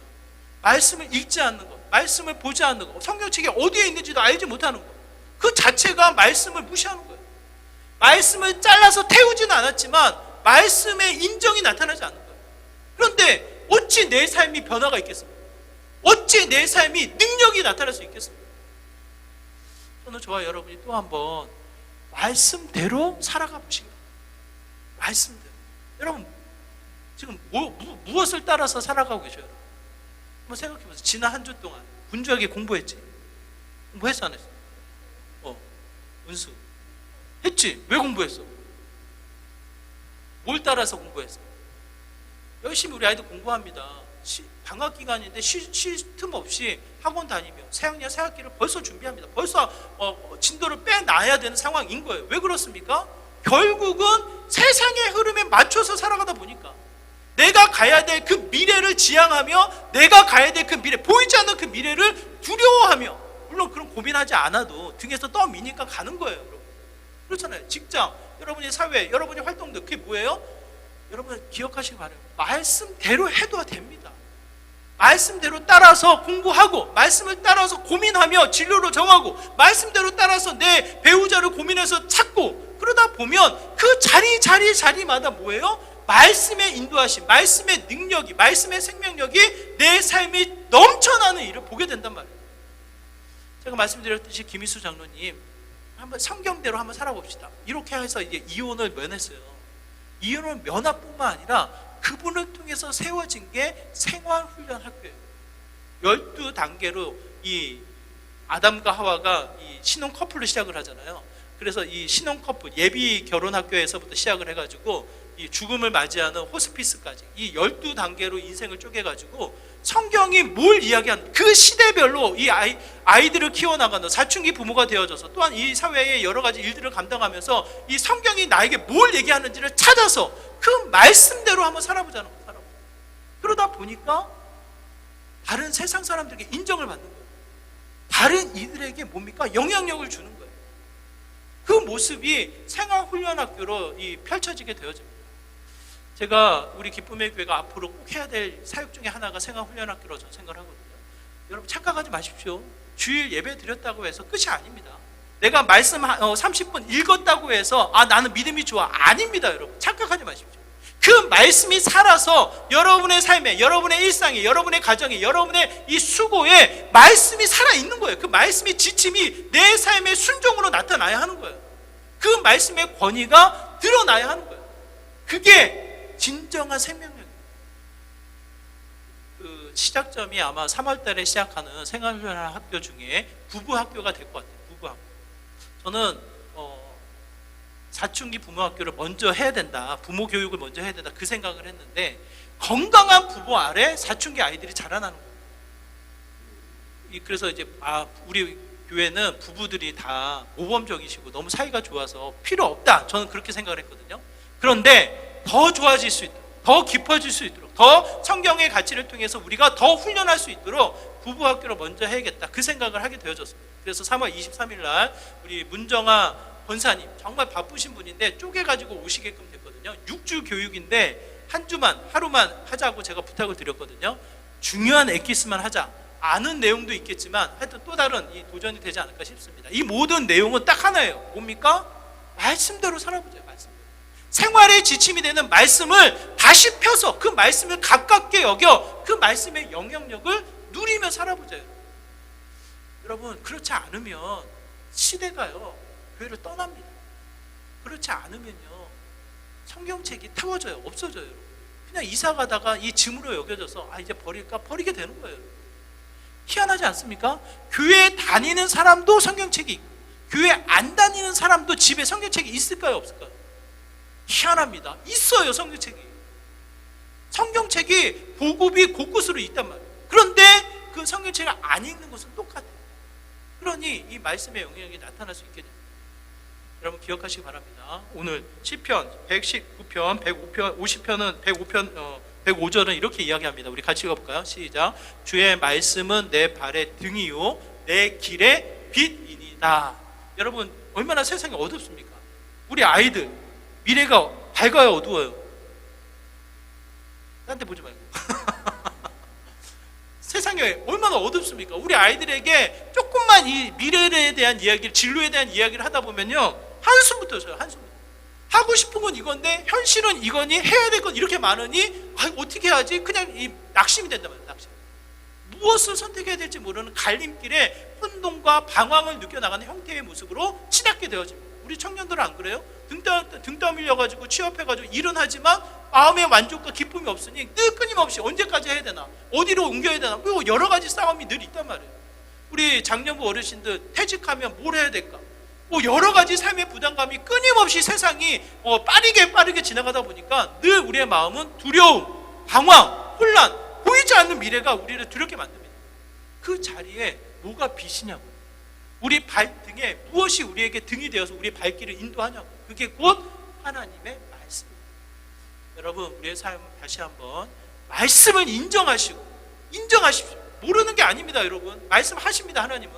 말씀을 읽지 않는 것, 말씀을 보지 않는 것, 성경책이 어디에 있는지도 알지 못하는 것, 그 자체가 말씀을 무시하는 거예요. 말씀을 잘라서 태우지는 않았지만 말씀의 인정이 나타나지 않는 거예요. 그런데 어찌 내 삶이 변화가 있겠습니까? 어찌 내 삶이 능력이 나타날 수 있겠습니까? 저는 저와 여러분이 또 한번 말씀대로 살아가 보시기 바랍니다. 말씀대로. 여러분 지금 무엇을 따라서 살아가고 계셔요? 한번 생각해 보세요. 지난 한 주 동안 분주하게 공부했지? 공부했어 안 했어? 은수 했지? 왜 공부했어? 뭘 따라서 공부했어? 열심히 우리 아이들 공부합니다. 방학 기간인데 쉴 틈 없이 학원 다니며 새학년 새학기를 벌써 준비합니다. 벌써 진도를 빼놔야 되는 상황인 거예요. 왜 그렇습니까? 결국은 세상의 흐름에 맞춰서 살아가다 보니까 내가 가야 될 그 미래를 지향하며 내가 가야 될 그 미래, 보이지 않는 그 미래를 두려워하며, 물론 그런 고민하지 않아도 등에서 떠미니까 가는 거예요. 여러분. 그렇잖아요. 직장, 여러분의 사회, 여러분의 활동들, 그게 뭐예요? 여러분 기억하시기 바라요. 말씀대로 해도 됩니다. 말씀대로 따라서 공부하고, 말씀을 따라서 고민하며 진로를 정하고, 말씀대로 따라서 내 배우자를 고민해서 찾고, 그러다 보면 그 자리마다 뭐예요? 말씀의 인도하심, 말씀의 능력이, 말씀의 생명력이 내 삶이 넘쳐나는 일을 보게 된단 말이에요. 제가 말씀드렸듯이 김희수 장로님 한번 성경대로 한번 살아봅시다. 이렇게 해서 이제 이혼을 면했어요. 이혼을 면화뿐만 아니라 그분을 통해서 세워진 게 생활훈련학교예요. 12단계로 이 아담과 하와가 이 신혼 커플로 시작을 하잖아요. 그래서 이 신혼 커플 예비 결혼학교에서부터 시작을 해가지고 이 죽음을 맞이하는 호스피스까지 이 12단계로 인생을 쪼개가지고 성경이 뭘 이야기하는, 그 시대별로 이 아이들을 키워나가는 사춘기 부모가 되어져서, 또한 이 사회의 여러 가지 일들을 감당하면서 이 성경이 나에게 뭘 얘기하는지를 찾아서 그 말씀대로 한번 살아보자는 거예요. 살아보자. 그러다 보니까 다른 세상 사람들에게 인정을 받는 거예요. 다른 이들에게 뭡니까? 영향력을 주는 거예요. 그 모습이 생활훈련학교로 펼쳐지게 되어집니다. 제가 우리 기쁨의 교회가 앞으로 꼭 해야 될 사역 중에 하나가 생활훈련학교로 저는 생각을 하거든요. 여러분 착각하지 마십시오. 주일 예배 드렸다고 해서 끝이 아닙니다. 내가 말씀 30분 읽었다고 해서 나는 믿음이 좋아, 아닙니다. 여러분 착각하지 마십시오. 그 말씀이 살아서 여러분의 삶에, 여러분의 일상에, 여러분의 가정에, 여러분의 이 수고에 말씀이 살아있는 거예요. 그 말씀의 지침이 내 삶의 순종으로 나타나야 하는 거예요. 그 말씀의 권위가 드러나야 하는 거예요. 그게 진정한 생명력입니다. 그 시작점이 아마 3월 달에 시작하는 생활훈련 학교 중에 부부학교가 될 것 같아요. 부부학교. 저는 사춘기 부모학교를 먼저 해야 된다, 부모 교육을 먼저 해야 된다, 그 생각을 했는데, 건강한 부모 아래 사춘기 아이들이 자라나는 거예요. 그래서 이제 우리 교회는 부부들이 다 모범적이시고 너무 사이가 좋아서 필요 없다, 저는 그렇게 생각을 했거든요. 그런데 더 좋아질 수 있도록, 더 깊어질 수 있도록, 더 성경의 가치를 통해서 우리가 더 훈련할 수 있도록 부부학교를 먼저 해야겠다, 그 생각을 하게 되어졌습니다. 그래서 3월 23일 날 우리 문정아 권사님, 정말 바쁘신 분인데 쪼개가지고 오시게끔 됐거든요. 6주 교육인데 하루만 하자고 제가 부탁을 드렸거든요. 중요한 엑기스만 하자. 아는 내용도 있겠지만 하여튼 또 다른 이 도전이 되지 않을까 싶습니다. 이 모든 내용은 딱 하나예요. 뭡니까? 말씀대로 살아보자요. 말씀대로. 생활의 지침이 되는 말씀을 다시 펴서 그 말씀을 가깝게 여겨 그 말씀의 영향력을 누리며 살아보자요. 여러분 그렇지 않으면 시대가요 교회를 떠납니다. 그렇지 않으면요 성경책이 태워져요. 없어져요. 그냥 이사 가다가 이 짐으로 여겨져서 이제 버릴까? 버리게 되는 거예요. 희한하지 않습니까? 교회 다니는 사람도 성경책이 있고 교회 안 다니는 사람도 집에 성경책이 있을까요? 없을까요? 희한합니다. 있어요. 성경책이 보급이 곳곳으로 있단 말이에요. 그런데 그 성경책을 안 읽는 것은 똑같아요. 그러니 이 말씀의 영향력이 나타날 수 있게 됩니다. 여러분 기억하시기 바랍니다. 오늘 시편 119편, 105편, 50편은 105절은 이렇게 이야기합니다. 우리 같이 읽어볼까요? 시작. 주의 말씀은 내 발의 등이요 내 길의 빛이니이다. 여러분 얼마나 세상이 어둡습니까? 우리 아이들 미래가 밝아요, 어두워요? 딴 데 보지 말고 세상이 얼마나 어둡습니까? 우리 아이들에게 조금만 이 미래에 대한 이야기를, 진로에 대한 이야기를 하다 보면요 한숨부터 져요. 한숨부터. 하고 싶은 건 이건데 현실은 이거니, 해야 될 건 이렇게 많으니 어떻게 해야지? 그냥 이 낙심이 된단 말이에요. 낙심. 무엇을 선택해야 될지 모르는 갈림길에 혼돈과 방황을 느껴나가는 형태의 모습으로 치닫게 되어집니다. 우리 청년들은 안 그래요? 등 떠밀려가지고 취업해가지고 일은 하지만 마음의 만족과 기쁨이 없으니 늘 끊임없이 언제까지 해야 되나, 어디로 옮겨야 되나, 뭐 여러 가지 싸움이 늘 있단 말이에요. 우리 장년부 어르신들 퇴직하면 뭘 해야 될까, 뭐 여러 가지 삶의 부담감이 끊임없이 세상이 빠르게 지나가다 보니까 늘 우리의 마음은 두려움, 방황, 혼란, 보이지 않는 미래가 우리를 두렵게 만듭니다. 그 자리에 뭐가 빛이냐고, 우리 발등에 무엇이 우리에게 등이 되어서 우리의 발길을 인도하냐고, 그게 곧 하나님의 말씀입니다. 여러분, 우리의 삶을 다시 한번 말씀을 인정하십시오. 모르는 게 아닙니다. 여러분, 말씀하십니다. 하나님은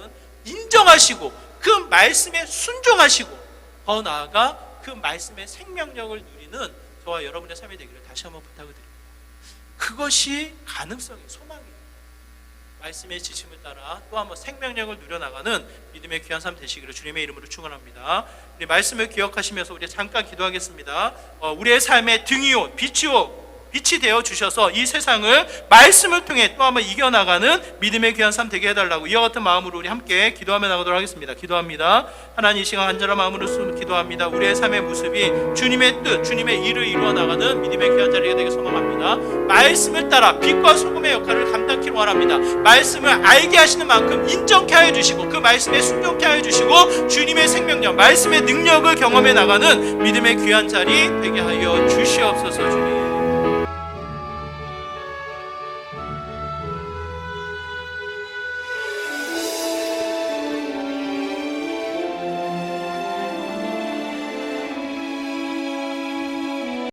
인정하시고 그 말씀에 순종하시고 더 나아가 그 말씀의 생명력을 누리는 저와 여러분의 삶이 되기를 다시 한번 부탁을 드립니다. 그것이 가능성이, 소망이에요. 말씀의 지침을 따라 또 한번 생명력을 누려나가는 믿음의 귀한 삶 되시기를 주님의 이름으로 축원합니다. 우리 말씀을 기억하시면서 우리 잠깐 기도하겠습니다. 우리의 삶의 등이요 빛이 되어 주셔서 이 세상을 말씀을 통해 또 한번 이겨나가는 믿음의 귀한 삶 되게 해달라고 이와 같은 마음으로 우리 함께 기도하며 나가도록 하겠습니다. 기도합니다. 하나님, 이 시간 간절한 마음으로 기도합니다. 우리의 삶의 모습이 주님의 뜻, 주님의 일을 이루어 나가는 믿음의 귀한 자리가 되게 소망합니다. 말씀을 따라 빛과 소금의 역할을 감당키로 원합니다. 말씀을 알게 하시는 만큼 인정케 하여 주시고 그 말씀에 순종케 하여 주시고 주님의 생명력, 말씀의 능력을 경험해 나가는 믿음의 귀한 자리 되게 하여 주시옵소서. 주님.